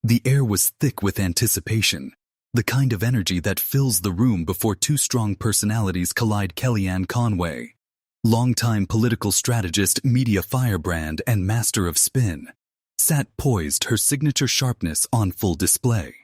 The air was thick with anticipation, the kind of energy that fills the room before two strong personalities collide. Kellyanne Conway, longtime political strategist, media firebrand, and master of spin, sat poised, her signature sharpness on full display.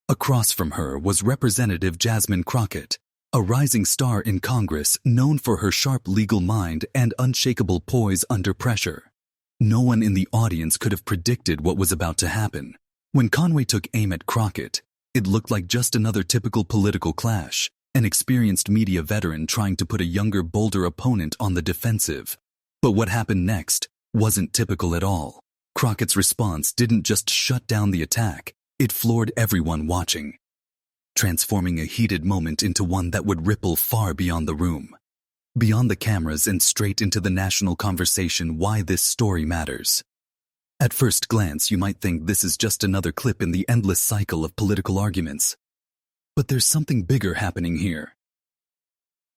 Across from her was Representative Jasmine Crockett, a rising star in Congress known for her sharp legal mind and unshakable poise under pressure. No one in the audience could have predicted what was about to happen. When Conway took aim at Crockett, it looked like just another typical political clash, an experienced media veteran trying to put a younger, bolder opponent on the defensive. But what happened next wasn't typical at all. Crockett's response didn't just shut down the attack, it floored everyone watching, transforming a heated moment into one that would ripple far beyond the room, beyond the cameras, and straight into the national conversation. Why this story matters. At first glance, you might think this is just another clip in the endless cycle of political arguments. But there's something bigger happening here.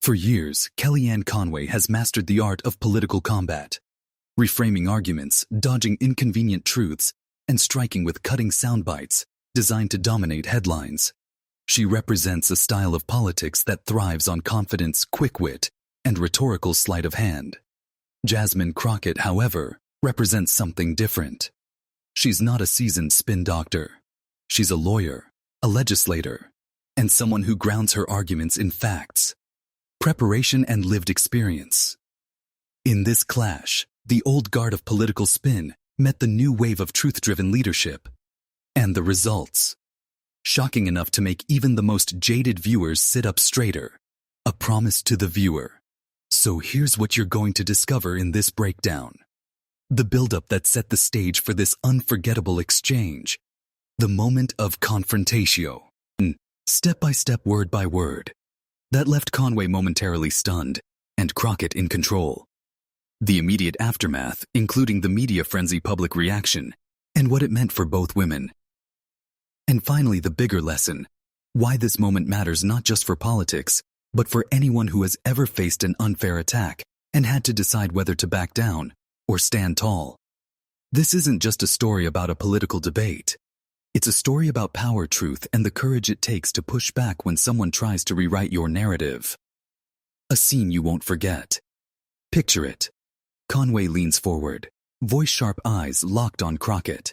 For years, Kellyanne Conway has mastered the art of political combat, reframing arguments, dodging inconvenient truths, and striking with cutting sound bites designed to dominate headlines. She represents a style of politics that thrives on confidence, quick wit, and rhetorical sleight of hand. Jasmine Crockett, however, represents something different. She's not a seasoned spin doctor. She's a lawyer, a legislator, and someone who grounds her arguments in facts, preparation, and lived experience. In this clash, the old guard of political spin met the new wave of truth-driven leadership. And the results, shocking enough to make even the most jaded viewers sit up straighter. A promise to the viewer. So here's what you're going to discover in this breakdown. The buildup that set the stage for this unforgettable exchange. The moment of confrontatio. Step by step, word by word. That left Conway momentarily stunned, and Crockett in control. The immediate aftermath, including the media frenzy, public reaction, and what it meant for both women. And finally, the bigger lesson. Why this moment matters not just for politics, but for anyone who has ever faced an unfair attack and had to decide whether to back down or stand tall. This isn't just a story about a political debate. It's a story about power, truth, and the courage it takes to push back when someone tries to rewrite your narrative. A scene you won't forget. Picture it. Conway leans forward, voice-sharp eyes locked on Crockett.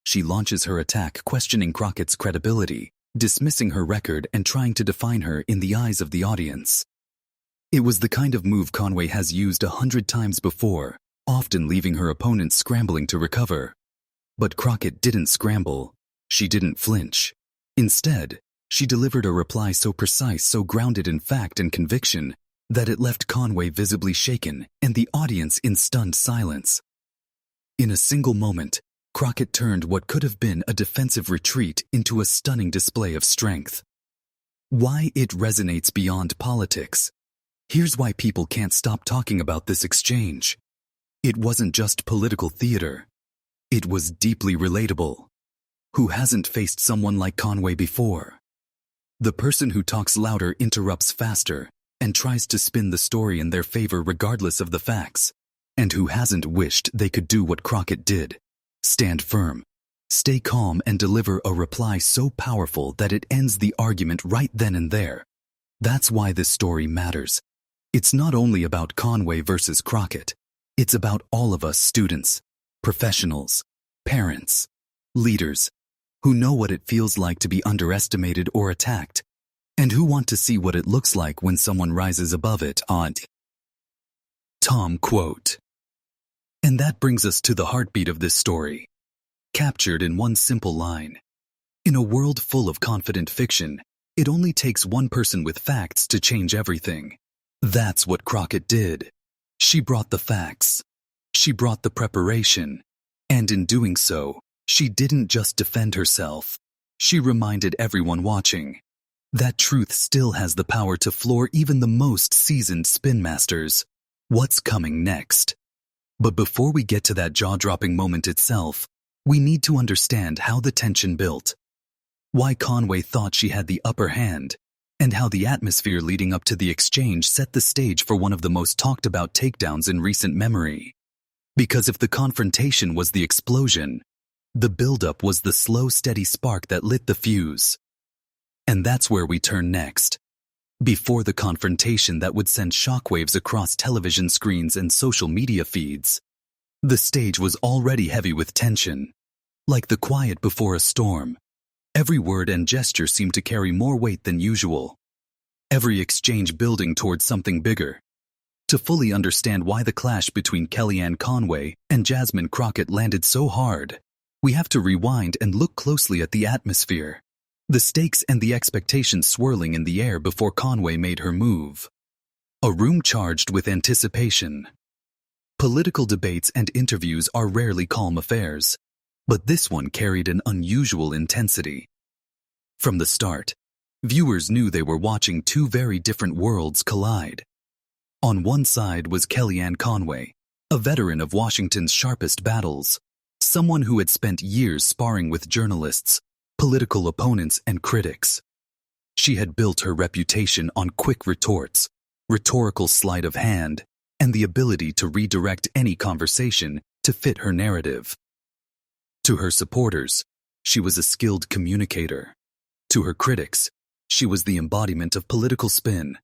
She launches her attack, questioning Crockett's credibility, dismissing her record, and trying to define her in the eyes of the audience. It was the kind of move Conway has used 100 times before, often leaving her opponent scrambling to recover. But Crockett didn't scramble. She didn't flinch. Instead, she delivered a reply so precise, so grounded in fact and conviction, that it left Conway visibly shaken and the audience in stunned silence. In a single moment, Crockett turned what could have been a defensive retreat into a stunning display of strength. Why it resonates beyond politics. Here's why people can't stop talking about this exchange. It wasn't just political theater. It was deeply relatable. Who hasn't faced someone like Conway before? The person who talks louder, interrupts faster, and tries to spin the story in their favor regardless of the facts. And who hasn't wished they could do what Crockett did? Stand firm, stay calm, and deliver a reply so powerful that it ends the argument right then and there. That's why this story matters. It's not only about Conway versus Crockett. It's about all of us, students, professionals, parents, leaders, who know what it feels like to be underestimated or attacked, and who want to see what it looks like when someone rises above it. Tom quote. And that brings us to the heartbeat of this story, captured in one simple line. In a world full of confident fiction, it only takes one person with facts to change everything. That's what Crockett did. She brought the facts. She brought the preparation. And in doing so, she didn't just defend herself. She reminded everyone watching that truth still has the power to floor even the most seasoned spin masters. What's coming next? But before we get to that jaw-dropping moment itself, we need to understand how the tension built, why Conway thought she had the upper hand, and how the atmosphere leading up to the exchange set the stage for one of the most talked-about takedowns in recent memory. Because if the confrontation was the explosion, The buildup was the slow, steady spark that lit the fuse. And that's where we turn next. Before the confrontation that would send shockwaves across television screens and social media feeds, the stage was already heavy with tension. Like the quiet before a storm, every word and gesture seemed to carry more weight than usual. Every exchange building towards something bigger. To fully understand why the clash between Kellyanne Conway and Jasmine Crockett landed so hard, we have to rewind and look closely at the atmosphere. The stakes and the expectations swirling in the air before Conway made her move. A room charged with anticipation. Political debates and interviews are rarely calm affairs, but this one carried an unusual intensity. From the start, viewers knew they were watching two very different worlds collide. On one side was Kellyanne Conway, a veteran of Washington's sharpest battles, someone who had spent years sparring with journalists, political opponents, and critics. She had built her reputation on quick retorts, rhetorical sleight of hand, and the ability to redirect any conversation to fit her narrative. To her supporters, she was a skilled communicator. To her critics, she was the embodiment of political spin.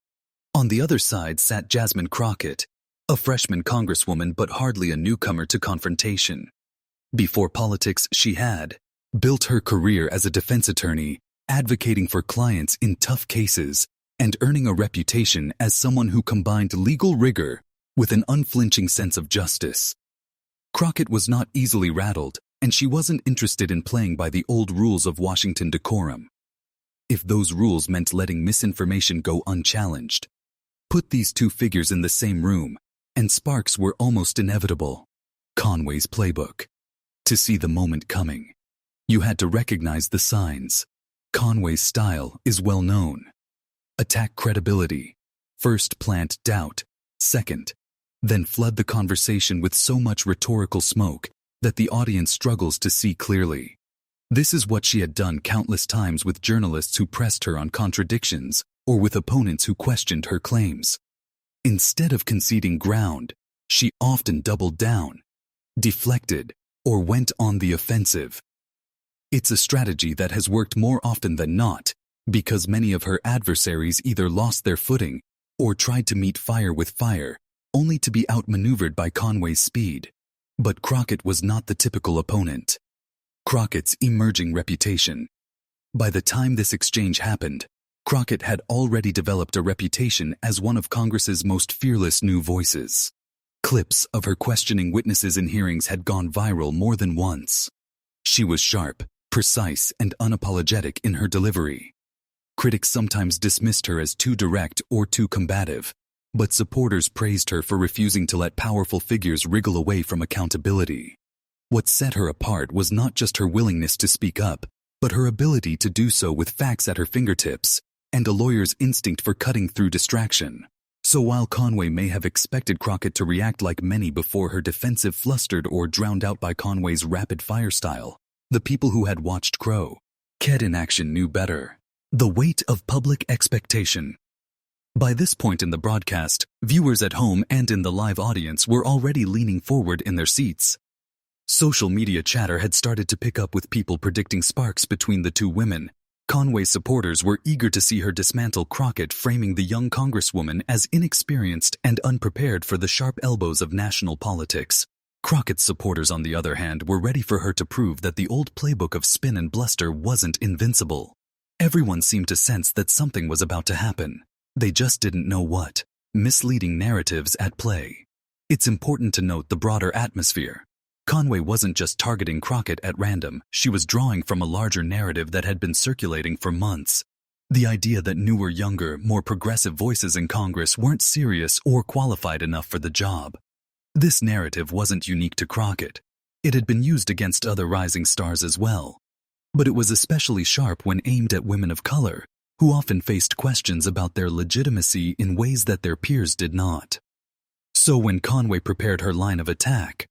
On the other side sat Jasmine Crockett, a freshman congresswoman but hardly a newcomer to confrontation. Before politics, she had built her career as a defense attorney, advocating for clients in tough cases, and earning a reputation as someone who combined legal rigor with an unflinching sense of justice. Crockett was not easily rattled, and she wasn't interested in playing by the old rules of Washington decorum. If those rules meant letting misinformation go unchallenged, put these two figures in the same room, and sparks were almost inevitable. Conway's playbook. To see the moment coming, you had to recognize the signs. Conway's style is well known. Attack credibility. First plant doubt. Second, then flood the conversation with so much rhetorical smoke that the audience struggles to see clearly. This is what she had done countless times with journalists who pressed her on contradictions or with opponents who questioned her claims. Instead of conceding ground, she often doubled down, deflected, or went on the offensive. It's a strategy that has worked more often than not, because many of her adversaries either lost their footing or tried to meet fire with fire, only to be outmaneuvered by Conway's speed. But Crockett was not the typical opponent. Crockett's emerging reputation. By the time this exchange happened, Crockett had already developed a reputation as one of Congress's most fearless new voices. Clips of her questioning witnesses in hearings had gone viral more than once. She was sharp, precise, and unapologetic in her delivery. Critics sometimes dismissed her as too direct or too combative, but supporters praised her for refusing to let powerful figures wriggle away from accountability. What set her apart was not just her willingness to speak up, but her ability to do so with facts at her fingertips and a lawyer's instinct for cutting through distraction. So while Conway may have expected Crockett to react like many before her defensive flustered or drowned out by Conway's rapid-fire style, the people who had watched Crockett in action knew better. The weight of public expectation. By this point in the broadcast, viewers at home and in the live audience were already leaning forward in their seats. Social media chatter had started to pick up with people predicting sparks between the two women. Conway's supporters were eager to see her dismantle Crockett, framing the young congresswoman as inexperienced and unprepared for the sharp elbows of national politics. Crockett's supporters, on the other hand, were ready for her to prove that the old playbook of spin and bluster wasn't invincible. Everyone seemed to sense that something was about to happen. They just didn't know what. Misleading narratives at play. It's important to note the broader atmosphere. Conway wasn't just targeting Crockett at random, she was drawing from a larger narrative that had been circulating for months. The idea that newer, younger, more progressive voices in Congress weren't serious or qualified enough for the job. This narrative wasn't unique to Crockett. It had been used against other rising stars as well. But it was especially sharp when aimed at women of color, who often faced questions about their legitimacy in ways that their peers did not. So when Conway prepared her line of attack,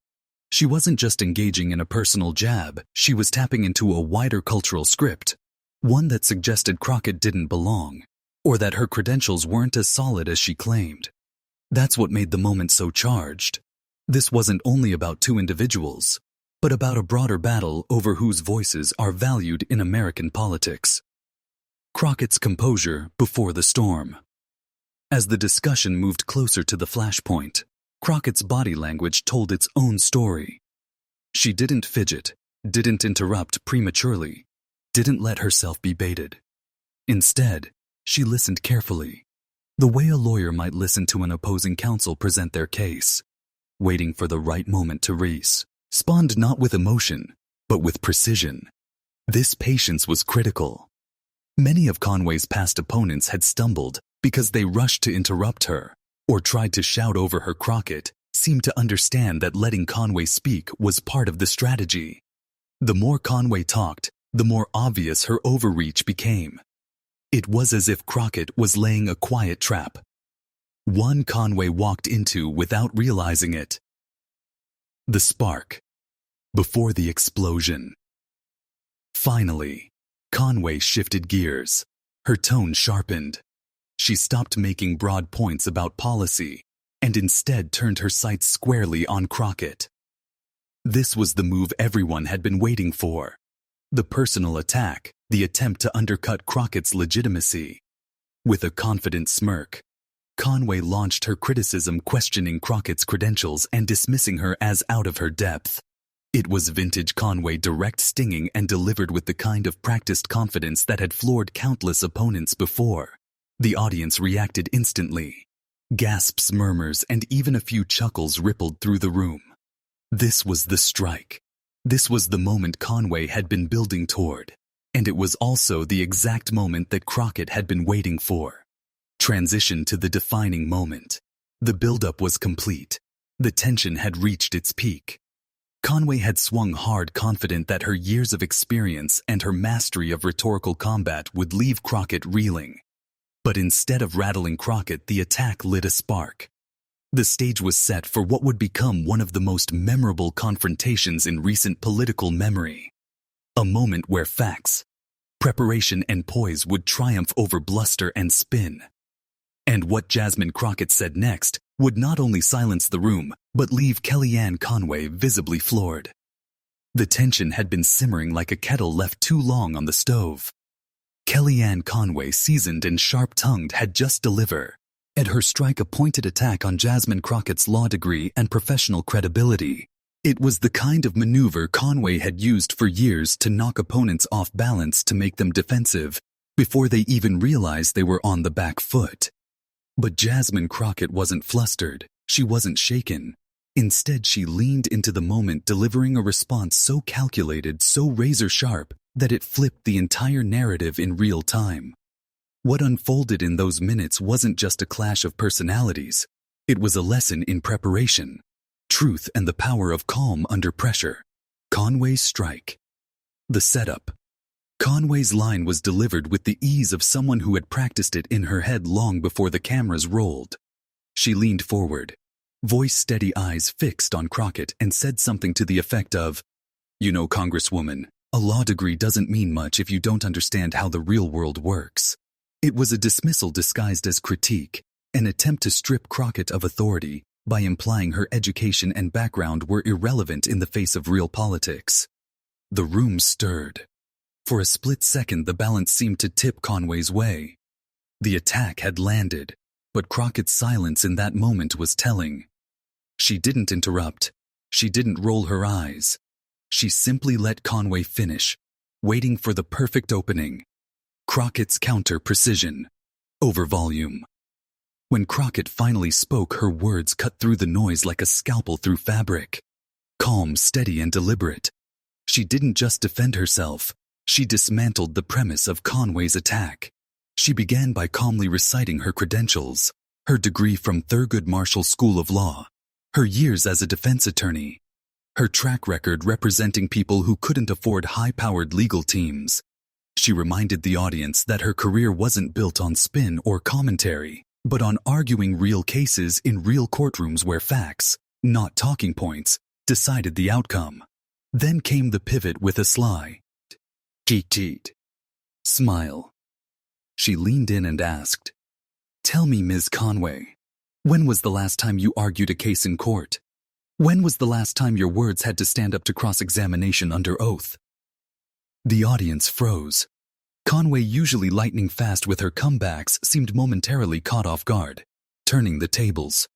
she wasn't just engaging in a personal jab, she was tapping into a wider cultural script, one that suggested Crockett didn't belong, or that her credentials weren't as solid as she claimed. That's what made the moment so charged. This wasn't only about two individuals. but about a broader battle over whose voices are valued in American politics. Crockett's composure before the storm. As the discussion moved closer to the flashpoint, Crockett's body language told its own story. She didn't fidget, didn't interrupt prematurely, didn't let herself be baited. Instead, she listened carefully, the way a lawyer might listen to an opposing counsel present their case, waiting for the right moment to respond not with emotion, but with precision. This patience was critical. Many of Conway's past opponents had stumbled because they rushed to interrupt her or tried to shout over her. Crockett seemed to understand that letting Conway speak was part of the strategy. The more Conway talked, the more obvious her overreach became. It was as if Crockett was laying a quiet trap, one Conway walked into without realizing it. The spark before the explosion. Finally, Conway shifted gears. Her tone sharpened. She stopped making broad points about policy and instead turned her sights squarely on Crockett. This was the move everyone had been waiting for. The personal attack, the attempt to undercut Crockett's legitimacy. With a confident smirk, Conway launched her criticism, questioning Crockett's credentials and dismissing her as out of her depth. It was vintage Conway, direct, stinging, and delivered with the kind of practiced confidence that had floored countless opponents before. The audience reacted instantly. Gasps, murmurs, and even a few chuckles rippled through the room. This was the strike. This was the moment Conway had been building toward, and it was also the exact moment that Crockett had been waiting for. Transition to the defining moment. The buildup was complete. The tension had reached its peak. Conway had swung hard, confident that her years of experience and her mastery of rhetorical combat would leave Crockett reeling. But instead of rattling Crockett, the attack lit a spark. The stage was set for what would become one of the most memorable confrontations in recent political memory. A moment where facts, preparation, and poise would triumph over bluster and spin. And what Jasmine Crockett said next would not only silence the room, but leave Kellyanne Conway visibly floored. The tension had been simmering like a kettle left too long on the stove. Kellyanne Conway, seasoned and sharp-tongued, had just delivered her strike, a pointed attack on Jasmine Crockett's law degree and professional credibility. It was the kind of maneuver Conway had used for years to knock opponents off balance, to make them defensive before they even realized they were on the back foot. But Jasmine Crockett wasn't flustered. She wasn't shaken. Instead, she leaned into the moment, delivering a response so calculated, so razor-sharp, that it flipped the entire narrative in real time. What unfolded in those minutes wasn't just a clash of personalities. It was a lesson in preparation, truth, and the power of calm under pressure. Conway's strike. The setup. Conway's line was delivered with the ease of someone who had practiced it in her head long before the cameras rolled. She leaned forward, voice steady, eyes fixed on Crockett, and said something to the effect of, "You know, Congresswoman, a law degree doesn't mean much if you don't understand how the real world works." It was a dismissal disguised as critique, an attempt to strip Crockett of authority by implying her education and background were irrelevant in the face of real politics. The room stirred. For a split second, the balance seemed to tip Conway's way. The attack had landed, but Crockett's silence in that moment was telling. She didn't interrupt. She didn't roll her eyes. She simply let Conway finish, waiting for the perfect opening. Crockett's counter: precision over volume. When Crockett finally spoke, her words cut through the noise like a scalpel through fabric. Calm, steady, and deliberate. She didn't just defend herself. She dismantled the premise of Conway's attack. She began by calmly reciting her credentials: her degree from Thurgood Marshall School of Law, her years as a defense attorney, her track record representing people who couldn't afford high-powered legal teams. She reminded the audience that her career wasn't built on spin or commentary, but on arguing real cases in real courtrooms where facts, not talking points, decided the outcome. Then came the pivot with a sly cheat smile. She leaned in and asked, "Tell me, Ms. Conway, when was the last time you argued a case in court?" When was the last time your words had to stand up to cross-examination under oath? The audience froze. Conway, usually lightning fast with her comebacks, seemed momentarily caught off guard, turning the tables.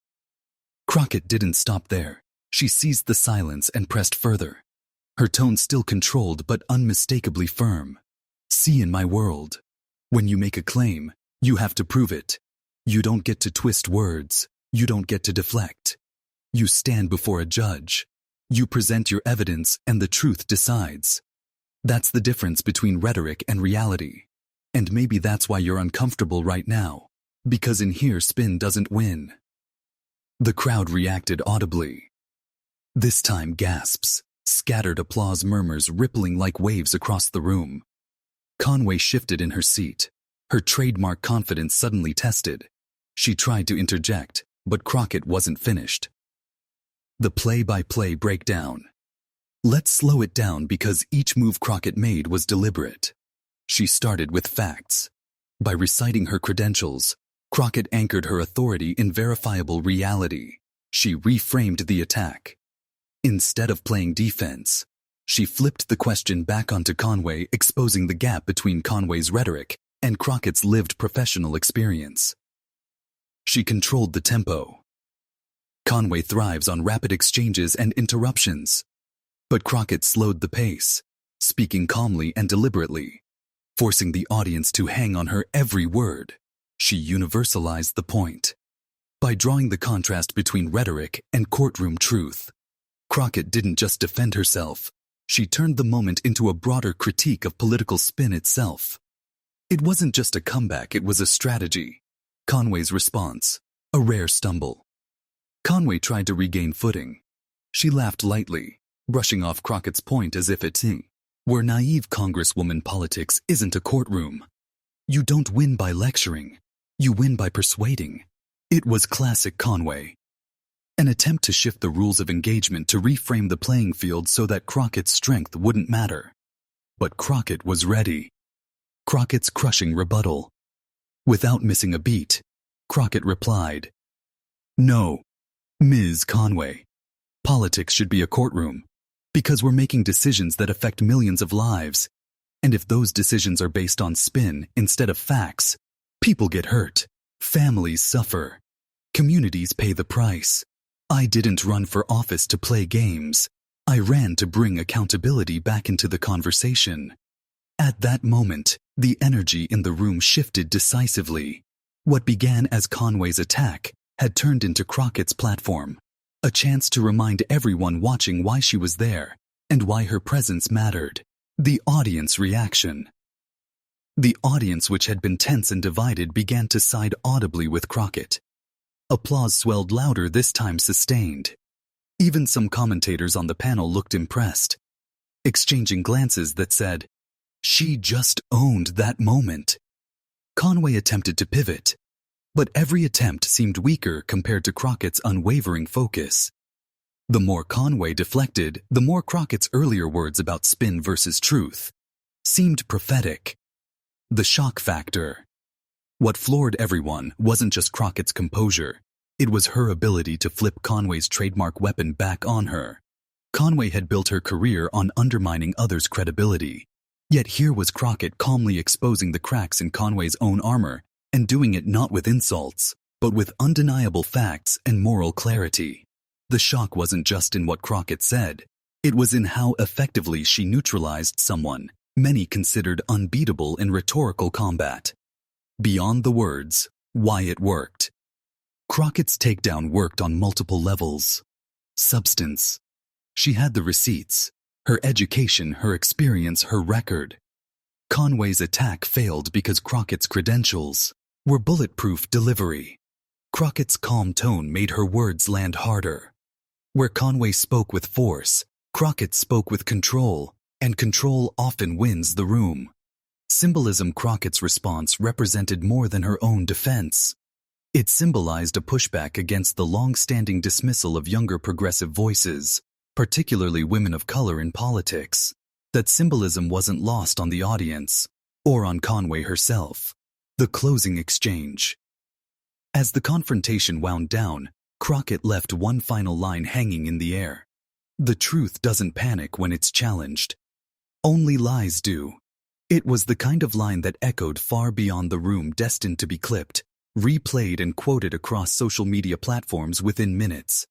Crockett didn't stop there. She seized the silence and pressed further. Her tone still controlled but unmistakably firm. See, in my world, when you make a claim, you have to prove it. You don't get to twist words. You don't get to deflect. You stand before a judge. You present your evidence and the truth decides. That's the difference between rhetoric and reality. And maybe that's why you're uncomfortable right now. Because in here, spin doesn't win. The crowd reacted audibly. This time, gasps, scattered applause murmurs rippling like waves across the room. Conway shifted in her seat, her trademark confidence suddenly tested. She tried to interject, but Crockett wasn't finished. The play-by-play breakdown. Let's slow it down because each move Crockett made was deliberate. She started with facts. By reciting her credentials, Crockett anchored her authority in verifiable reality. She reframed the attack. Instead of playing defense, she flipped the question back onto Conway, exposing the gap between Conway's rhetoric and Crockett's lived professional experience. She controlled the tempo. Conway thrives on rapid exchanges and interruptions. But Crockett slowed the pace, speaking calmly and deliberately, forcing the audience to hang on her every word. She universalized the point. By drawing the contrast between rhetoric and courtroom truth, Crockett didn't just defend herself, she turned the moment into a broader critique of political spin itself. It wasn't just a comeback, it was a strategy. Conway's response, a rare stumble. Conway tried to regain footing. She laughed lightly, brushing off Crockett's point as if it's where naive Congresswoman politics isn't a courtroom. You don't win by lecturing. You win by persuading. It was classic Conway. An attempt to shift the rules of engagement to reframe the playing field so that Crockett's strength wouldn't matter. But Crockett was ready. Crockett's crushing rebuttal. Without missing a beat, Crockett replied, "No, Ms. Conway. Politics should be a courtroom. Because we're making decisions that affect millions of lives. And if those decisions are based on spin instead of facts, people get hurt. Families suffer. Communities pay the price. I didn't run for office to play games. I ran to bring accountability back into the conversation." At that moment, the energy in the room shifted decisively. What began as Conway's attack had turned into Crockett's platform. A chance to remind everyone watching why she was there and why her presence mattered. The audience reaction. The audience, which had been tense and divided, began to side audibly with Crockett. Applause swelled louder, this time sustained. Even some commentators on the panel looked impressed, exchanging glances that said, "She just owned that moment." Conway attempted to pivot, but every attempt seemed weaker compared to Crockett's unwavering focus. The more Conway deflected, the more Crockett's earlier words about spin versus truth seemed prophetic. The shock factor. What floored everyone wasn't just Crockett's composure, it was her ability to flip Conway's trademark weapon back on her. Conway had built her career on undermining others' credibility. Yet here was Crockett calmly exposing the cracks in Conway's own armor, and doing it not with insults, but with undeniable facts and moral clarity. The shock wasn't just in what Crockett said. It was in how effectively she neutralized someone many considered unbeatable in rhetorical combat. Beyond the words, why it worked. Crockett's takedown worked on multiple levels. Substance. She had the receipts, her education, her experience, her record. Conway's attack failed because Crockett's credentials were bulletproof delivery. Crockett's calm tone made her words land harder. Where Conway spoke with force, Crockett spoke with control, and control often wins the room. Symbolism. Crockett's response represented more than her own defense. It symbolized a pushback against the long-standing dismissal of younger progressive voices, particularly women of color in politics. That symbolism wasn't lost on the audience, or on Conway herself. The closing exchange. As the confrontation wound down, Crockett left one final line hanging in the air. The truth doesn't panic when it's challenged. Only lies do. It was the kind of line that echoed far beyond the room, destined to be clipped, replayed and quoted across social media platforms within minutes.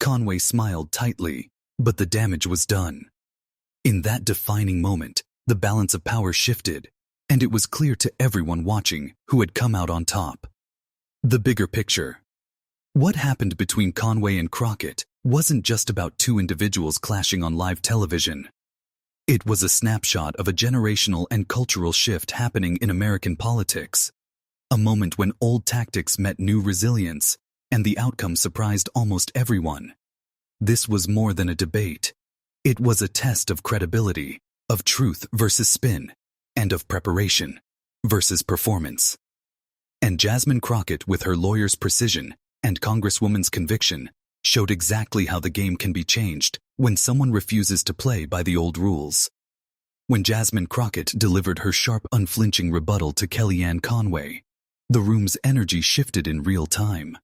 Conway smiled tightly, but the damage was done. In that defining moment, the balance of power shifted, and it was clear to everyone watching who had come out on top. The bigger picture. What happened between Conway and Crockett wasn't just about two individuals clashing on live television. It was a snapshot of a generational and cultural shift happening in American politics. A moment when old tactics met new resilience, and the outcome surprised almost everyone. This was more than a debate. It was a test of credibility, of truth versus spin, and of preparation versus performance. And Jasmine Crockett, with her lawyer's precision and Congresswoman's conviction, showed exactly how the game can be changed when someone refuses to play by the old rules. When Jasmine Crockett delivered her sharp, unflinching rebuttal to Kellyanne Conway, the room's energy shifted in real time.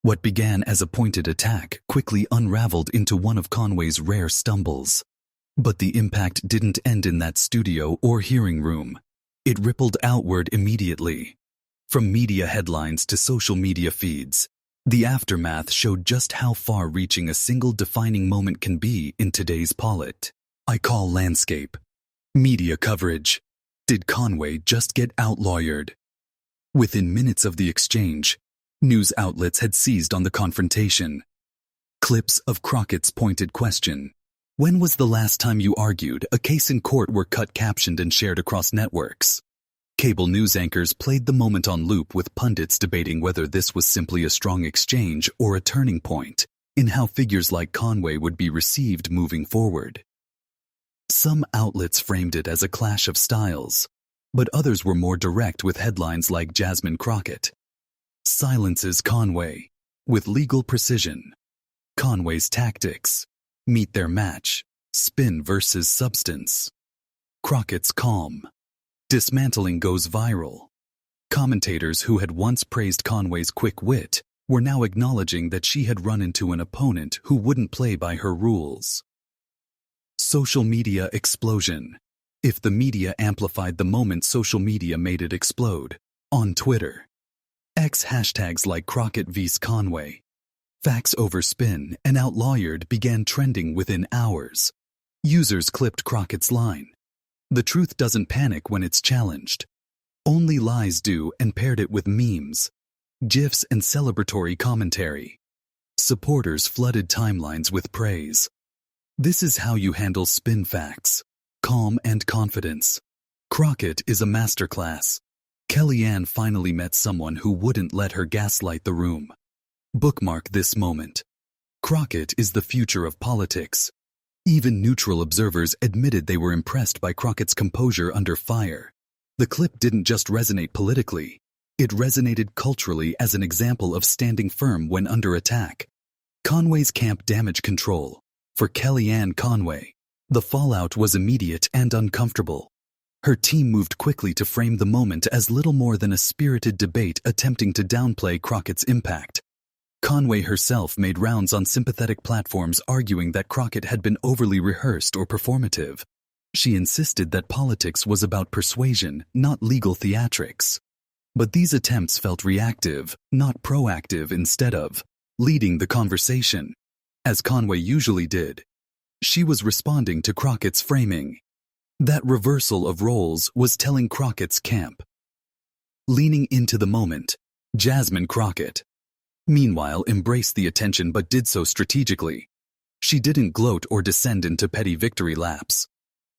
What began as a pointed attack quickly unraveled into one of Conway's rare stumbles. But the impact didn't end in that studio or hearing room. It rippled outward immediately. From media headlines to social media feeds, the aftermath showed just how far-reaching a single defining moment can be in today's I call landscape. Media coverage. Did Conway just get outlawyered? Within minutes of the exchange, news outlets had seized on the confrontation. Clips of Crockett's pointed question, "When was the last time you argued?" a case in court were cut, captioned, and shared across networks. Cable news anchors played the moment on loop, with pundits debating whether this was simply a strong exchange or a turning point in how figures like Conway would be received moving forward. Some outlets framed it as a clash of styles, but others were more direct, with headlines like Jasmine Crockett silences Conway with legal precision. Conway's tactics meet their match, spin versus substance. Crockett's calm dismantling goes viral. Commentators who had once praised Conway's quick wit were now acknowledging that she had run into an opponent who wouldn't play by her rules. Social media explosion. If the media amplified the moment, social media made it explode. On Twitter, X, hashtags like Crockett vs. Conway, facts over spin, and outlawyered began trending within hours. Users clipped Crockett's line, "The truth doesn't panic when it's challenged. Only lies do," and paired it with memes, GIFs, and celebratory commentary. Supporters flooded timelines with praise. This is how you handle spin facts. Calm and confidence. Crockett is a masterclass. Kellyanne finally met someone who wouldn't let her gaslight the room. Bookmark this moment. Crockett is the future of politics. Even neutral observers admitted they were impressed by Crockett's composure under fire. The clip didn't just resonate politically. It resonated culturally as an example of standing firm when under attack. Conway's camp damage control. For Kellyanne Conway, the fallout was immediate and uncomfortable. Her team moved quickly to frame the moment as little more than a spirited debate attempting to downplay Crockett's impact. Conway herself made rounds on sympathetic platforms, arguing that Crockett had been overly rehearsed or performative. She insisted that politics was about persuasion, not legal theatrics. But these attempts felt reactive, not proactive, instead of leading the conversation, as Conway usually did. She was responding to Crockett's framing. That reversal of roles was telling Crockett's camp. Leaning into the moment, Jasmine Crockett, meanwhile, embraced the attention, but did so strategically. She didn't gloat or descend into petty victory laps.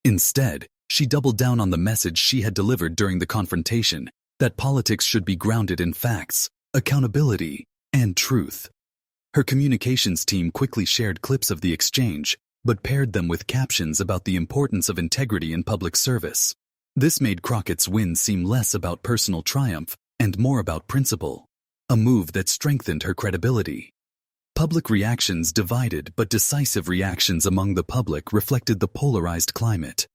Instead, she doubled down on the message she had delivered during the confrontation, that politics should be grounded in facts, accountability, and truth. Her communications team quickly shared clips of the exchange, but paired them with captions about the importance of integrity in public service. This made Crockett's win seem less about personal triumph and more about principle, a move that strengthened her credibility. Public reactions divided, but decisive reactions among the public reflected the polarized climate.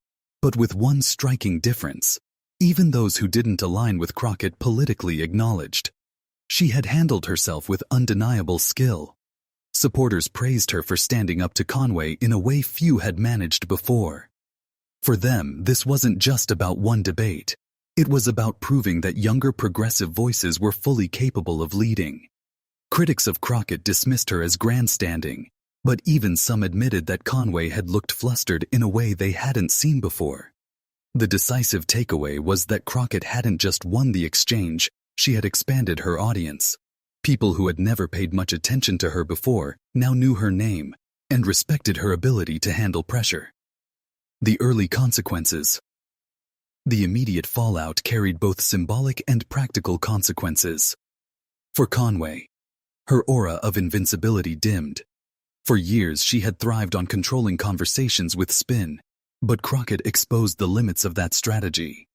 But with one striking difference: even those who didn't align with Crockett politically acknowledged She had handled herself with undeniable skill. Supporters praised her for standing up to Conway in a way few had managed before. For them, this wasn't just about one debate. It was about proving that younger progressive voices were fully capable of leading. Critics of Crockett dismissed her as grandstanding, but even some admitted that Conway had looked flustered in a way they hadn't seen before. The decisive takeaway was that Crockett hadn't just won the exchange, she had expanded her audience. People who had never paid much attention to her before now knew her name and respected her ability to handle pressure. The early consequences. The immediate fallout carried both symbolic and practical consequences. For Conway, her aura of invincibility dimmed. For years she had thrived on controlling conversations with spin, but Crockett exposed the limits of that strategy.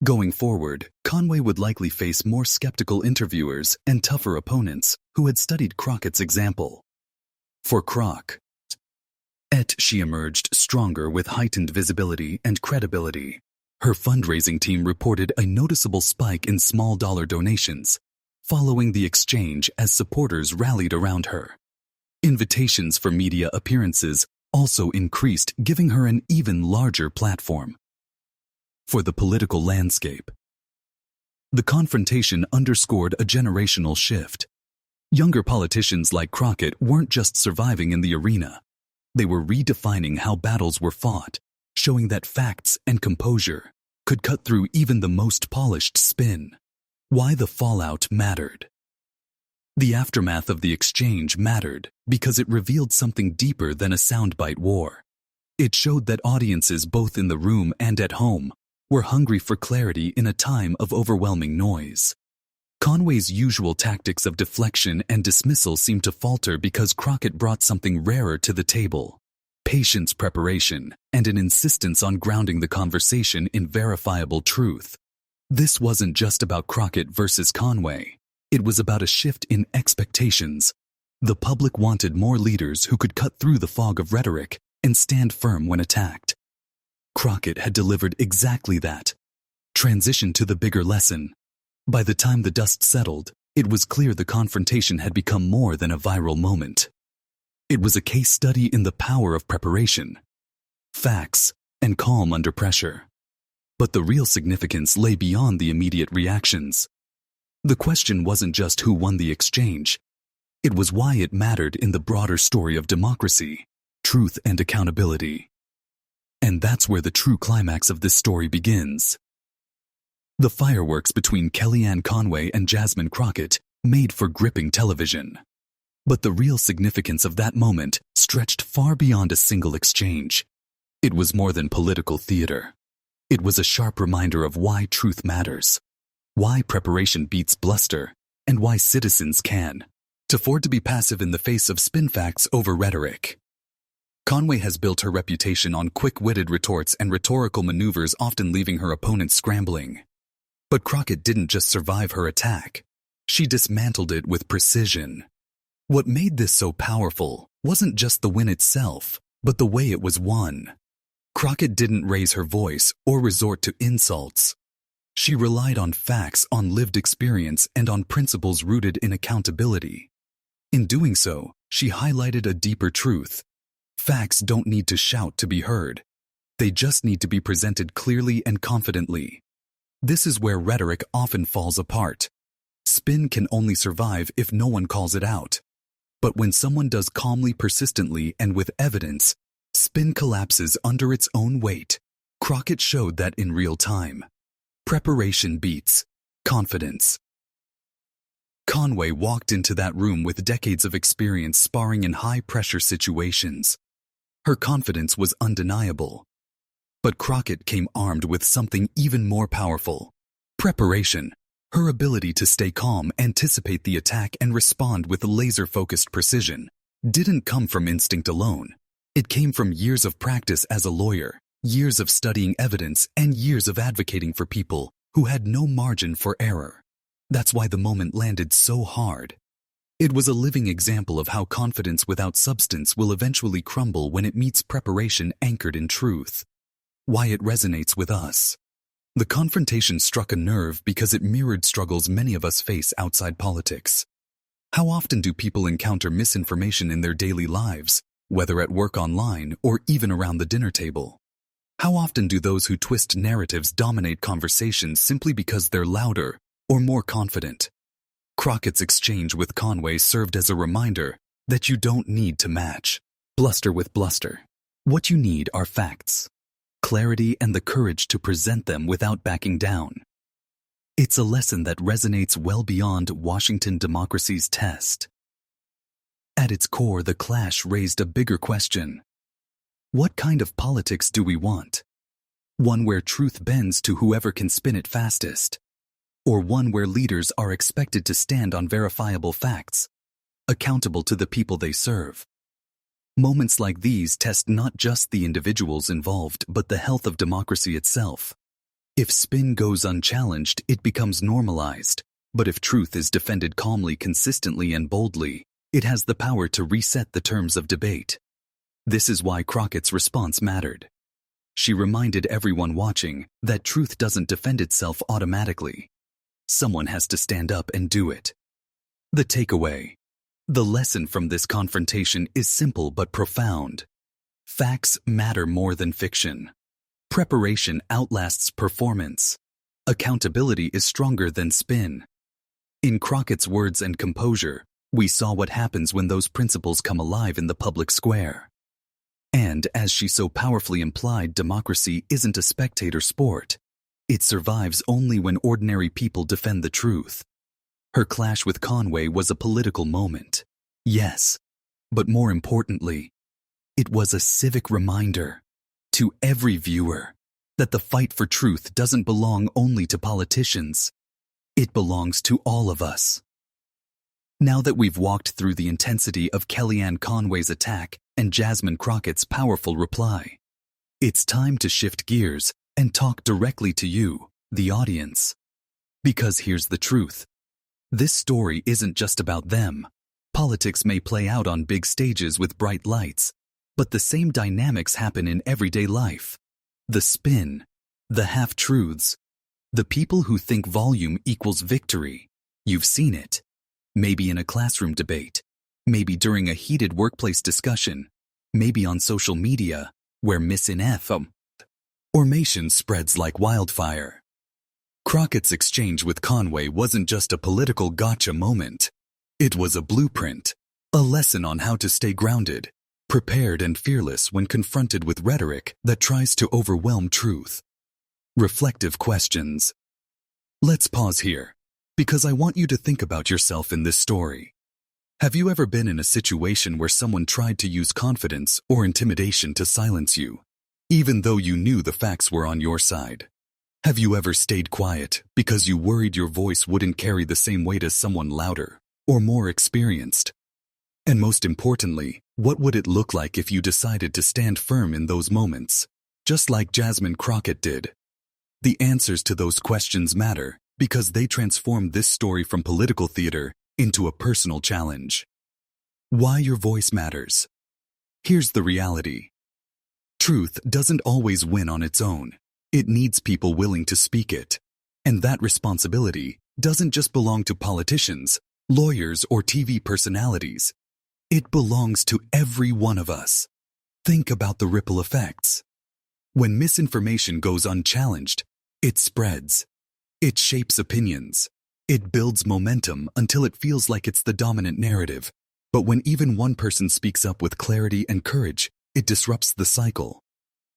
Going forward, Conway would likely face more skeptical interviewers and tougher opponents who had studied Crockett's example. For Crockett, she emerged stronger with heightened visibility and credibility. Her fundraising team reported a noticeable spike in small-dollar donations, following the exchange as supporters rallied around her. Invitations for media appearances also increased, giving her an even larger platform. For the political landscape, the confrontation underscored a generational shift. Younger politicians like Crockett weren't just surviving in the arena. They were redefining how battles were fought, showing that facts and composure could cut through even the most polished spin. Why the fallout mattered. The aftermath of the exchange mattered because it revealed something deeper than a soundbite war. It showed that audiences both in the room and at home were hungry for clarity in a time of overwhelming noise. Conway's usual tactics of deflection and dismissal seemed to falter because Crockett brought something rarer to the table: patience, preparation, and an insistence on grounding the conversation in verifiable truth. This wasn't just about Crockett versus Conway. It was about a shift in expectations. The public wanted more leaders who could cut through the fog of rhetoric and stand firm when attacked. Crockett had delivered exactly that. Transition to the bigger lesson. By the time the dust settled, it was clear the confrontation had become more than a viral moment. It was a case study in the power of preparation, facts, and calm under pressure. But the real significance lay beyond the immediate reactions. The question wasn't just who won the exchange. It was why it mattered in the broader story of democracy, truth, and accountability. And that's where the true climax of this story begins. The fireworks between Kellyanne Conway and Jasmine Crockett made for gripping television. But the real significance of that moment stretched far beyond a single exchange. It was more than political theater. It was a sharp reminder of why truth matters, why preparation beats bluster, and why citizens can afford to be passive in the face of spin facts over rhetoric. Conway has built her reputation on quick-witted retorts and rhetorical maneuvers, often leaving her opponents scrambling. But Crockett didn't just survive her attack. She dismantled it with precision. What made this so powerful wasn't just the win itself, but the way it was won. Crockett didn't raise her voice or resort to insults. She relied on facts, on lived experience, and on principles rooted in accountability. In doing so, she highlighted a deeper truth. Facts don't need to shout to be heard. They just need to be presented clearly and confidently. This is where rhetoric often falls apart. Spin can only survive if no one calls it out. But when someone does calmly, persistently, and with evidence, spin collapses under its own weight. Crockett showed that in real time. Preparation beats confidence. Conway walked into that room with decades of experience sparring in high-pressure situations. Her confidence was undeniable. But Crockett came armed with something even more powerful: preparation. Her ability to stay calm, anticipate the attack, and respond with laser-focused precision didn't come from instinct alone. It came from years of practice as a lawyer, years of studying evidence, and years of advocating for people who had no margin for error. That's why the moment landed so hard. It was a living example of how confidence without substance will eventually crumble when it meets preparation anchored in truth. Why it resonates with us. The confrontation struck a nerve because it mirrored struggles many of us face outside politics. How often do people encounter misinformation in their daily lives, whether at work, online, or even around the dinner table? How often do those who twist narratives dominate conversations simply because they're louder or more confident? Crockett's exchange with Conway served as a reminder that you don't need to match bluster with bluster. What you need are facts, clarity, and the courage to present them without backing down. It's a lesson that resonates well beyond Washington democracy's test. At its core, the clash raised a bigger question. What kind of politics do we want? One where truth bends to whoever can spin it fastest, or one where leaders are expected to stand on verifiable facts, accountable to the people they serve? Moments like these test not just the individuals involved, but the health of democracy itself. If spin goes unchallenged, it becomes normalized. But if truth is defended calmly, consistently, and boldly, it has the power to reset the terms of debate. This is why Crockett's response mattered. She reminded everyone watching that truth doesn't defend itself automatically. Someone has to stand up and do it. The takeaway. The lesson from this confrontation is simple but profound. Facts matter more than fiction. Preparation outlasts performance. Accountability is stronger than spin. In Crockett's words and composure, we saw what happens when those principles come alive in the public square. And, as she so powerfully implied, democracy isn't a spectator sport. It survives only when ordinary people defend the truth. Her clash with Conway was a political moment, yes, but more importantly, it was a civic reminder to every viewer that the fight for truth doesn't belong only to politicians. It belongs to all of us. Now that we've walked through the intensity of Kellyanne Conway's attack and Jasmine Crockett's powerful reply, it's time to shift gears and talk directly to you, the audience. Because here's the truth. This story isn't just about them. Politics may play out on big stages with bright lights, but the same dynamics happen in everyday life. The spin, the half-truths, the people who think volume equals victory. You've seen it. Maybe in a classroom debate, maybe during a heated workplace discussion, maybe on social media, where misinformation spreads like wildfire. Crockett's exchange with Conway wasn't just a political gotcha moment. It was a blueprint, a lesson on how to stay grounded, prepared, and fearless when confronted with rhetoric that tries to overwhelm truth. Reflective questions. Let's pause here, because I want you to think about yourself in this story. Have you ever been in a situation where someone tried to use confidence or intimidation to silence you, even though you knew the facts were on your side? Have you ever stayed quiet because you worried your voice wouldn't carry the same weight as someone louder or more experienced? And most importantly, what would it look like if you decided to stand firm in those moments, just like Jasmine Crockett did? The answers to those questions matter because they transform this story from political theater into a personal challenge. Why your voice matters. Here's the reality. Truth doesn't always win on its own. It needs people willing to speak it. And that responsibility doesn't just belong to politicians, lawyers, or TV personalities. It belongs to every one of us. Think about the ripple effects. When misinformation goes unchallenged, it spreads. It shapes opinions. It builds momentum until it feels like it's the dominant narrative. But when even one person speaks up with clarity and courage, it disrupts the cycle.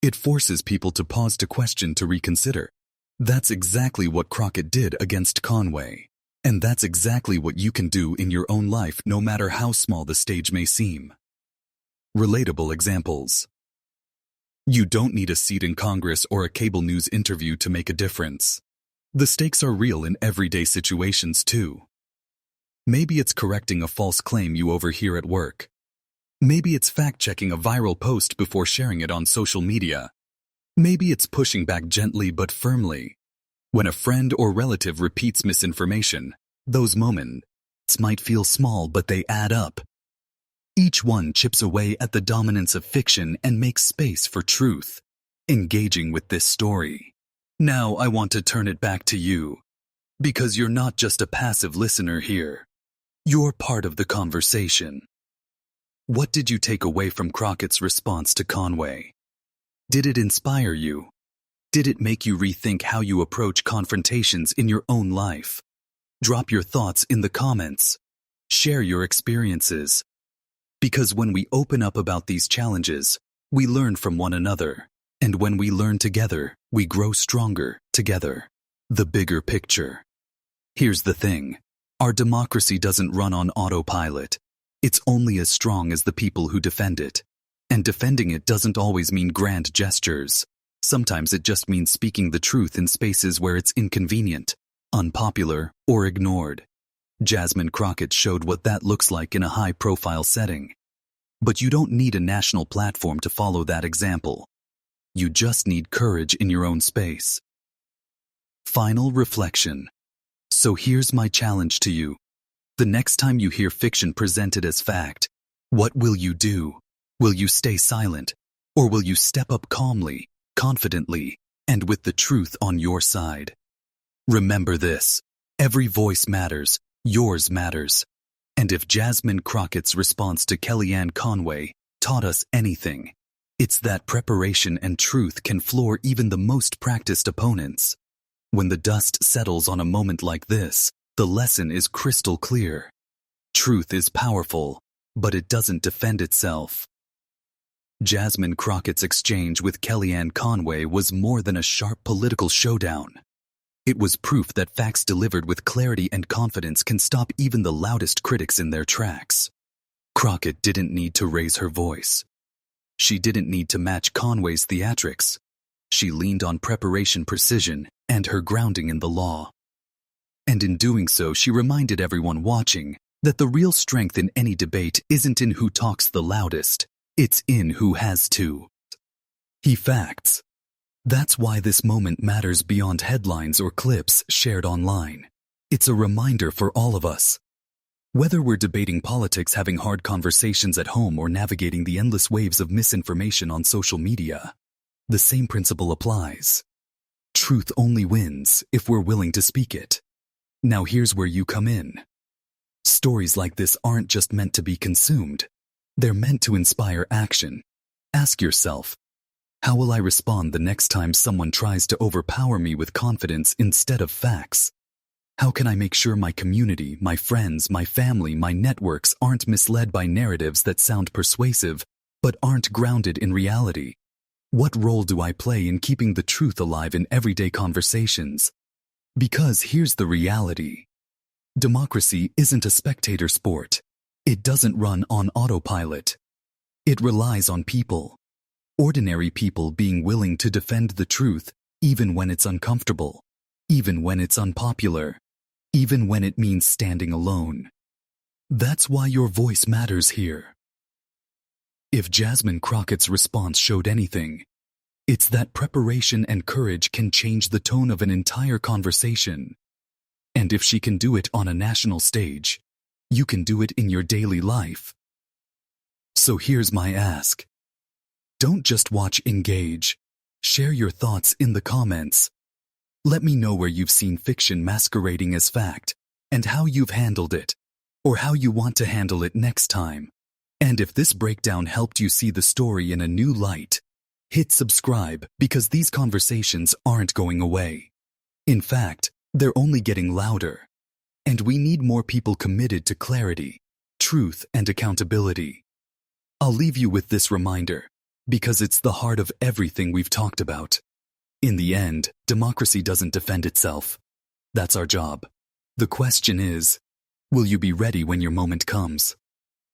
It forces people to pause, to question, to reconsider. That's exactly what Crockett did against Conway. And that's exactly what you can do in your own life, no matter how small the stage may seem. Relatable examples. You don't need a seat in Congress or a cable news interview to make a difference. The stakes are real in everyday situations too. Maybe it's correcting a false claim you overhear at work. Maybe it's fact-checking a viral post before sharing it on social media. Maybe it's pushing back gently but firmly. When a friend or relative repeats misinformation, those moments might feel small, but they add up. Each one chips away at the dominance of fiction and makes space for truth. Engaging with this story Now I want to turn it back to you, because you're not just a passive listener here. You're part of the conversation. What did you take away from Crockett's response to Conway? Did it inspire you? Did it make you rethink how you approach confrontations in your own life? Drop your thoughts in the comments. Share your experiences. Because when we open up about these challenges, we learn from one another. And when we learn together, we grow stronger together. The bigger picture. Here's the thing. Our democracy doesn't run on autopilot. It's only as strong as the people who defend it. And defending it doesn't always mean grand gestures. Sometimes it just means speaking the truth in spaces where it's inconvenient, unpopular, or ignored. Jasmine Crockett showed what that looks like in a high-profile setting. But you don't need a national platform to follow that example. You just need courage in your own space. Final reflection. So here's my challenge to you. The next time you hear fiction presented as fact, what will you do? Will you stay silent? Or will you step up calmly, confidently, and with the truth on your side? Remember this. Every voice matters. Yours matters. And if Jasmine Crockett's response to Kellyanne Conway taught us anything, it's that preparation and truth can floor even the most practiced opponents. When the dust settles on a moment like this, the lesson is crystal clear. Truth is powerful, but it doesn't defend itself. Jasmine Crockett's exchange with Kellyanne Conway was more than a sharp political showdown. It was proof that facts delivered with clarity and confidence can stop even the loudest critics in their tracks. Crockett didn't need to raise her voice. She didn't need to match Conway's theatrics. She leaned on preparation, precision, and her grounding in the law. And in doing so, she reminded everyone watching that the real strength in any debate isn't in who talks the loudest, it's in who has to. Facts. That's why this moment matters beyond headlines or clips shared online. It's a reminder for all of us. Whether we're debating politics, having hard conversations at home, or navigating the endless waves of misinformation on social media, the same principle applies. Truth only wins if we're willing to speak it. Now here's where you come in. Stories like this aren't just meant to be consumed. They're meant to inspire action. Ask yourself, how will I respond the next time someone tries to overpower me with confidence instead of facts? How can I make sure my community, my friends, my family, my networks aren't misled by narratives that sound persuasive but aren't grounded in reality? What role do I play in keeping the truth alive in everyday conversations? Because here's the reality. Democracy isn't a spectator sport. It doesn't run on autopilot. It relies on people. Ordinary people being willing to defend the truth even when it's uncomfortable, even when it's unpopular, even when it means standing alone. That's why your voice matters here. If Jasmine Crockett's response showed anything, it's that preparation and courage can change the tone of an entire conversation. And if she can do it on a national stage, you can do it in your daily life. So here's my ask. Don't just watch, engage. Share your thoughts in the comments. Let me know where you've seen fiction masquerading as fact, and how you've handled it, or how you want to handle it next time. And if this breakdown helped you see the story in a new light, hit subscribe, because these conversations aren't going away. In fact, they're only getting louder. And we need more people committed to clarity, truth, and accountability. I'll leave you with this reminder, because it's the heart of everything we've talked about. In the end, democracy doesn't defend itself. That's our job. The question is, will you be ready when your moment comes?